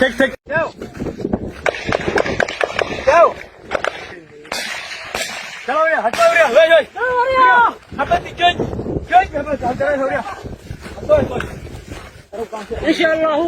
تك تك جو جو चलो रे हटो रे वे वे हटो जय जय हटो हटो रे हटो ان شاء الله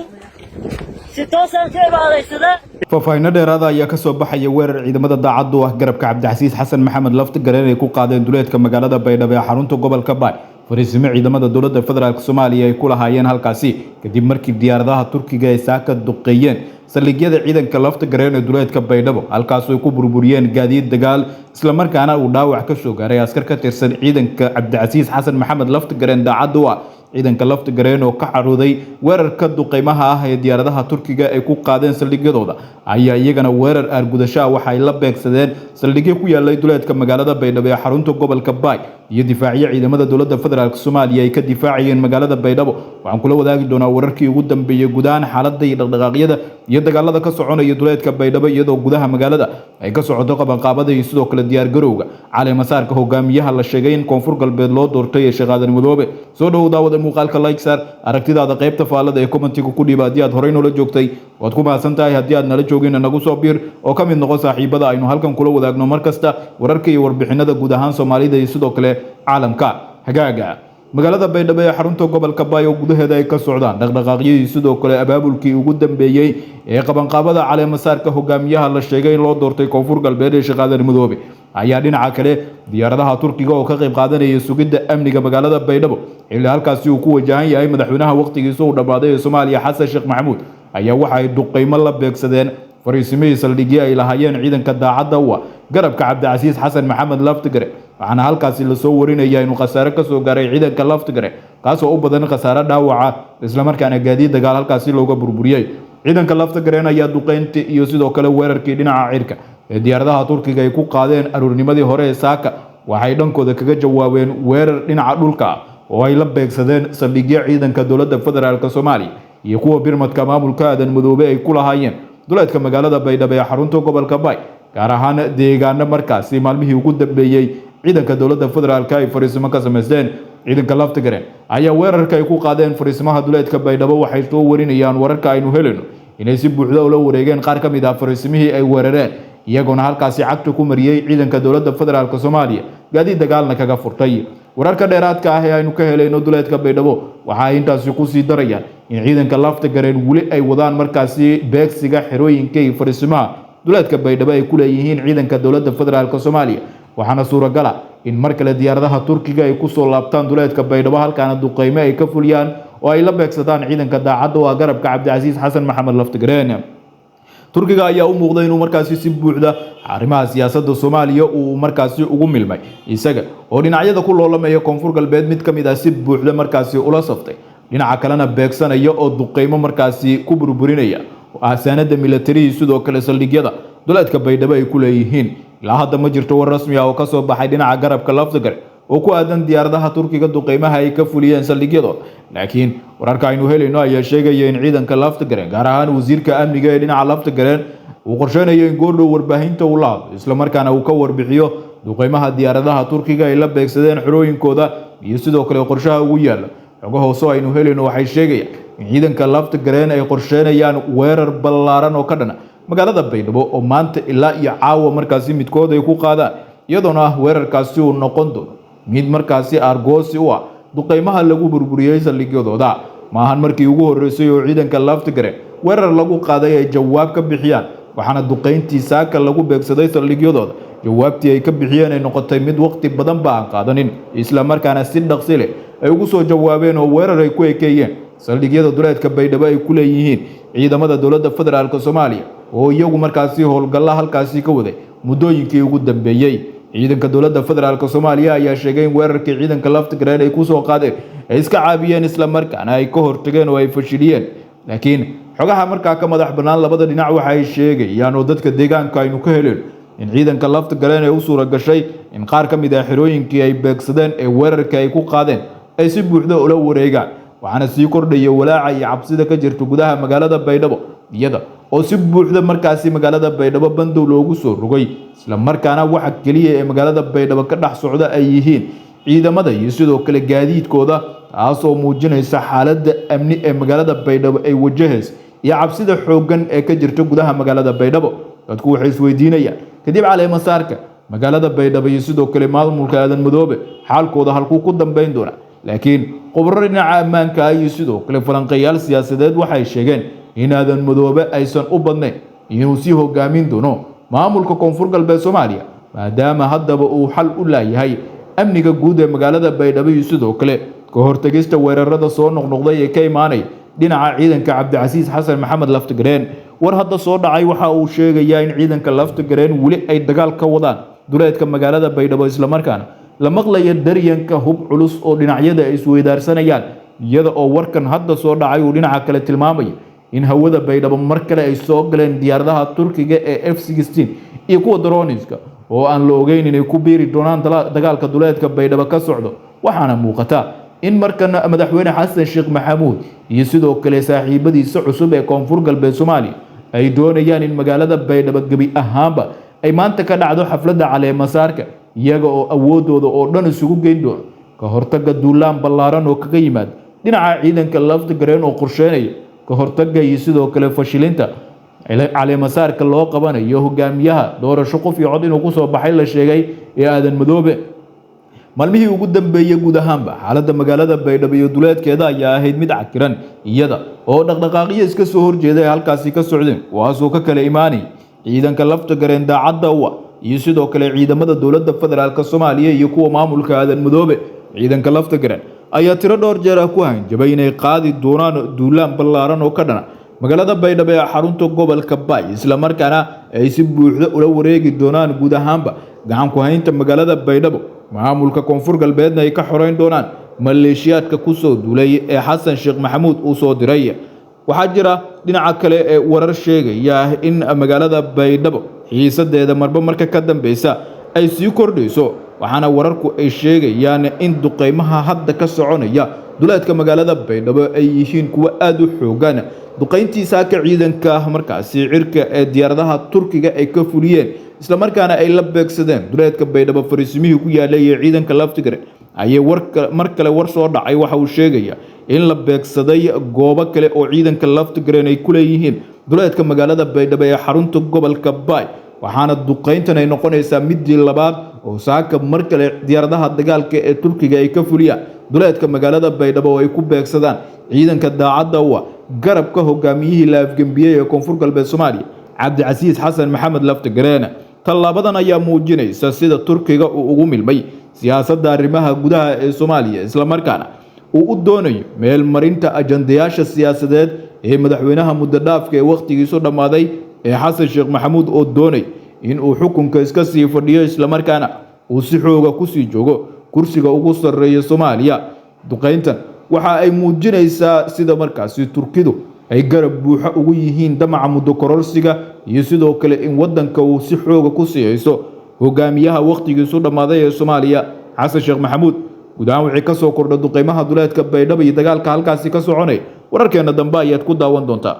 16 كيف هذا يصير faahfaahinno dheeraada ayaa ka soo baxaya weerar ciidamada daacadda u ah garabka Cabdicasiis Xasan Maxamed Laftigareen ay ku qaadeen duleedka magaalada Baydhabo ee xarunta gobolka Baay fariisimo ciidamada dowladda federaalka Soomaaliya ay ku lahaayeen halkaasi kadib markii diyaaradaha Turkiga ay saaka duqeeyeen saldhigyada ciidanka Laftigareen ee duleedka Baydhabo halkaas oo ay ku burburiyeen gaadiid dagaal isla markaana uu dhaawac ka soo gaaray askar ka tirsan ciidanka Cabdicasiis Xasan Maxamed Laftigareen daacadda u ah ciidanka Laftigareen oo ka xaruuday weerarka duqeymaha ah ee diyaaradaha Turkiga ay ku qaadeen saldhigyadooda ayaa iyagana weerar argudasho waxa ay la beegsadeen saldhigyo ku yaalay duleedka magaalada Baydhabo ee xarunta gobolka Baay iyo difaaciye ciidamada dowladda federaalka Soomaaliya ay ka difaacayeen magaalada Baydhabo waxaan kula wadaagi doonaa wararkii ugu dambeeyay gudahan xaaladda iyo dhaqdhaqaaqyada iyo dagaalada ka soconaya duleedka Baydhabo iyadoo gudaha magaalada ay ka socoto qabanqaabada iyo sidoo kale diyaar garowga cali masaarka hogaamiyaha la sheegay in koonfur galbeed loo doortay ee Sheekh Aadan Madoobe soo dhawaada muuqaalka like sar aragtidaada qaybta faalada ee commentiga ku dhiiba hadii aad horey noola joogtay waad ku maasantahay hadii aad nala joogin nagu soo biir oo kamid noqo saaxiibada aynu halkan kula wadaagno markasta wararka iyo warbixinada guud ahaan Soomaalida iyo sidoo kale caalamka hagaaga magaalada Baydhabo ee xarunta gobolka Baay oo gudaheeda ay ka socdaan dhaqdhaqaaqyadii sidoo kale abaabulkii ugu dambeeyay ee qabanqaabada cali masaarka hogaamiyaha la sheegay in loo doortay koonfur galbeed ee Sheekh Aadan Madoobe ayaa dhinaca kale diyaaradaha Turkiga oo ka qayb qaadanaya sugidda amniga magaalada Baydhabo ilaa halkaas uu ku wajahan yahay madaxweynaha waqtigiisa uu dhamaaday ee Soomaaliya Xasan Sheekh Maxamuud ayaa waxa ay duqeymo la beegsadeen fariisimihii saldhigyo ay lahaayeen ciidanka daacadda u ah garabka Cabdicasiis Xasan Maxamed Laftigareen waxaana halkaasi la soo warinaya inuu khasaare ka soo gaaray ciidanka Laftigareen kaas oo u badan khasaare dhaawaca isla markaana gaadiid dagaal halkaasi looga burburiyay ciidanka Laftigareen ayaa duqeyntii iyo sidoo kale weerarkii dhinaca cirka ee diyaaradaha Turkiga ay ku qaadeen aroornimadii hore ee saaka waxay dhankooda kaga jawaabeen weerar dhinaca dhulka oo ay la beegsadeen saldhigyo ciidanka dowladda federaalka Soomaaliya iyo kuwa birmadka maamulka Aadan Madoobe ay ku lahaayeen duleedka magaalada Baydhabo ee xarunta gobolka Baay gaar ahaan deegaano markaasi maalmihii ugu dambeeyay ciidanka dowladda federaalka ay fariisimo ka sameysteen ciidanka Laftigareen ayaa weerarka ay ku qaadeen fariisimaha duleedka Baydhabo waxay soo warinayaan wararka aynu helino inay si buuxda ula wareegeen qaar ka mid ah fariisimihii ay weerareen iyaguna halkaasi cagta ku mariyay ciidanka dowladda federaalka Soomaaliya gaadiid dagaalna kaga furtay wararka dheeraadka ah ee aynu ka helayno duleedka Baydhabo waxa ay intaasi ku sii darayaan in ciidanka Laftigareen wali ay wadaan markaasi beegsiga xirooyinka iyo fariisimaha duleedka Baydhabo ay ku leeyihiin ciidanka dowladda federaalka Soomaaliya waxaana suuragal ah in mar kale diyaaradaha Turkiga ay ku soo laabtaan duleedka Baydhabo halkaana duqeymo ay ka fuliyaan oo ay la beegsadaan ciidanka daacadda oo garabka Cabdicasiis Xasan Maxamed Laftigareen Turkiga ayaa u muuqday inuu markaasi si buuxda arrimaha siyaasadda Soomaaliya uu markaasi ugu milmay isaga oo dhinacyada ku loolamaya koonfur galbeed mid kamid ah si buuxda markaasi ula saftay dhinaca kalena beegsanaya oo duqeymo markaasi ku burburinaya aasaanada military sidoo kale saldhigyada duleedka Baydhabo ay ku leeyihiin ilaa hadda ma jirto war rasmi ah oo ka soo baxay dhinaca garabka Laftigareen oo ku aadan diyaaradaha Turkiga duqeymaha ay ka fuliyeen saldhigyada laakiin wararka aynu helayno ayaa sheegaya in ciidanka Laftigareen gaar ahaan wasiirka amniga ee dhinaca Laftigareen uu qorsheynayo in goordhow warbaahinta uu laabo isla markaana uu ka warbixiyo duqeymaha diyaaradaha Turkiga ay la beegsadeen xirooyinkooda iyo sidoo kale qorshaha ugu yaala xogo hoose aynu helayno waxay sheegayaan in ciidanka Laftigareen ay qorsheynayaan weerar ballaaran oo ka dhana magaalada Baydhabo oo maanta ilaa iyo caawa markaasi midkood ay ku qaadaan iyadoona weerarkaasi uu noqon doono mid markaasi argoosi u ah duqeymaha lagu burburiyay saldhigyadooda maahan markii ugu horeysay oo ciidanka Laftigareen weerar lagu qaaday ay jawaab ka bixiyaan waxaana duqeyntii saaka lagu beegsaday saldhigyadooda jawaabtii ay ka bixiyeen ay noqotay mid waqti badan baan qaadanin isla markaana si dhaqsi leh ay ugu soo jawaabeen oo weerar ay ku ekeeyeen saldhigyada duleedka Baydhabo ay ku leeyihiin ciidamada dowladda federaalka Soomaaliya oo iyagu markaasi howlgalla halkaasi ka waday muddooyinkii ugu dambeeyay ciidanka dowladda federaalka Soomaaliya ayaa sheegay in weerarkii ciidanka Laftigareen ay ku soo qaadeen ay iska caabiyeen isla markaana ay ka hortageen oo ay fashiliyeen laakiin xogaha markaa ka madax banaan labada dhinac waxa ay sheegayaan oo dadka deegaanka aynu ka heleen in ciidanka Laftigareen ay u suura gashay in qaar ka mid ah xirooyinkii ay beegsadeen ee weerarka ay ku qaadeen ay si buuxda ula wareegaan waxaana sii kordhaya walaaca iyo cabsida ka jirta gudaha magaalada Baydhabo iyada oo si buuxda markaasi magaalada Baydhabo bandow loogu soo rogay isla markaana waxa kaliya ee magaalada Baydhabo ka dhex socda ay yihiin ciidamada iyo sidoo kale gaadiidkooda taasoo muujinaysa xaaladda amni ee magaalada Baydhabo ay wajahayso iyo cabsida xooggan ee ka jirta gudaha magaalada Baydhabo. Dadku waxay isweydiinayaan kadib caleema saarka magaalada Baydhabo iyo sidoo kale maamulka Aadan Madoobe xaalkooda halkuu ku dambeyn doona. Laakiin khubaro dhinaca ammaanka iyo sidoo kale falanqeeyaal siyaasadeed waxay sheegeen in Aadan Madoobe aysan u badnayn inuu sii hogaamin doono maamulka Koonfur Galbeed Soomaaliya, maadaama haddaba uu xal u leeyahay amniga guud ee magaalada Baydhabo iyo sidoo kale ka hortagista weerarada soo noqnoqday ee ka imaanay dhinaca ciidanka Cabdicasiis Xasan Maxamed Laftagareen. War hadda soo dhacay waxa uu sheegayaa in ciidanka Laftagareen weli ay dagaal ka wadaan duleedka magaalada Baydhabo, isla markaana la maqlayo daryanka hub culus oo dhinacyada ay isweydaarsanayaan, iyada oo warkan hadda soo dhacay uu dhinaca kale tilmaamayo in hawada Baydhabo mar kale ay soo galeen diyaaradaha Turkiga ee F-16 iyo kuwa droniska oo aan la ogeyn inay ku biiri doonaan dagaalka duleedka Baydhabo ka socdo. Waxaana muuqata in markan madaxweyne Xasan Sheekh Maxamuud iyo sidoo kale saaxiibadiisa cusub ee Koonfur Galbeed Soomaaliya ay doonayaan in magaalada Baydhabo gabi ahaanba ay maanta ka dhacdo xafladda caleema saarka, iyaga oo awoodooda oo dhan isugu geyn doono ka hortagga duulaan ballaaran oo kaga yimaad dhinaca ciidanka Laftagareen oo qorsheynaya ka hortagga iyo sidoo kale fashilinta caleema saarka loo qabanayo hogaamiyaha doorasho qof iyo cod inuu ku soo baxay la sheegay ee Aadan Madoobe. Maalmihii ugu dambeeyay guud ahaanba xaaladda magaalada Baydhabo iyo duleedkeeda ayaa ahayd mid cakiran, iyada oo dhaqdhaqaaqyo iska soo horjeeda ay halkaasi ka socdeen, kuwaasoo ka kala imaanay ciidanka Laftagareen daacadda u ah iyo sidoo kale ciidamada dowladda federaalka Soomaaliya iyo kuwa maamulka Aadan Madoobe. Ciidanka Laftagareen ayaa tiro dhowr jeer ku hanjabay inay qaadi doonaan duulaan ballaaran oo ka dhana magaalada Baydhabo ee xarunta gobolka Bay, isla markaana ay si buuxda ula wareegi doonaan guud ahaanba gacan ku haynta magaalada Baydhabo. Maamulka Koonfur Galbeedna ay ka xoreyn doonaan maleeshiyaadka ku soo duulay ee Xasan Sheekh Maxamuud uu soo diray. Waxaa jira dhinaca kale ee warar sheegaya in magaalada Baydhabo xiisadeeda marba marka ka dambeysa ay sii kordhayso, waxaana wararku ay sheegayaan in duqeymaha hadda ka soconaya duleedka magaalada Baydhabo ay yihiin kuwa aad u xoogan. Duqeyntiisa ka ciidanka markaasi cirka ee diyaaradaha Turkiga ay ka fuliyeen, isla markaana ay la beegsadeen duleedka Baydhabo fariisimihii ku yaalay ee ciidanka Laftagareen ayay mar kale war soo dhacay waxa uu sheegaya in la beegsaday goobo kale oo ciidanka Laftagareen ay ku leeyihiin duleedka magaalada Baydhabo ee xarunta gobolka Bay. Waxaana duqeyntan ay noqonaysaa midii labaad oo saaka mar kale diyaaradaha dagaalka ee Turkiga ay ka fuliyaan duleedka magaalada Baydhabo oo ay ku beegsadaan ciidanka daacadda u ah garabka hogaamiyihii la afgambiyay ee Koonfur Galbeed Soomaaliya Cabdicasiis Xasan Maxamed Laftagareen. Tallaabadan ayaa muujinaysa sida Turkiga uu ugu milmay siyaasadda arrimaha gudaha ee Soomaaliya, isla markaana uu u doonayo meel marinta ajandayaasha siyaasadeed ee madaxweynaha muddo dhaafka ee waqtigiisu dhammaaday ee Xasan Sheekh Maxamuud oo doonay in uu xukunka iska sii fadhiyo, isla markaana uu si xooga ku sii joogo kursiga ugu sarreeya Soomaaliya. Duqeyntan waxa ay muujinaysaa sida markaasi Turkidu ay garab buuxa ugu yihiin damaca muddo kororsiga iyo sidoo kale in wadanka uu si xooga ku siiyayso hogaamiyaha waqtigiisu dhammaaday ee Soomaaliya Xasan Sheekh Maxamuud. guud ahaan wixii ka soo kordha duqeymaha duleedka Baydhabo iyo dagaalka halkaasi ka soconay wararkeena dambe ayaad ku daawan doontaa.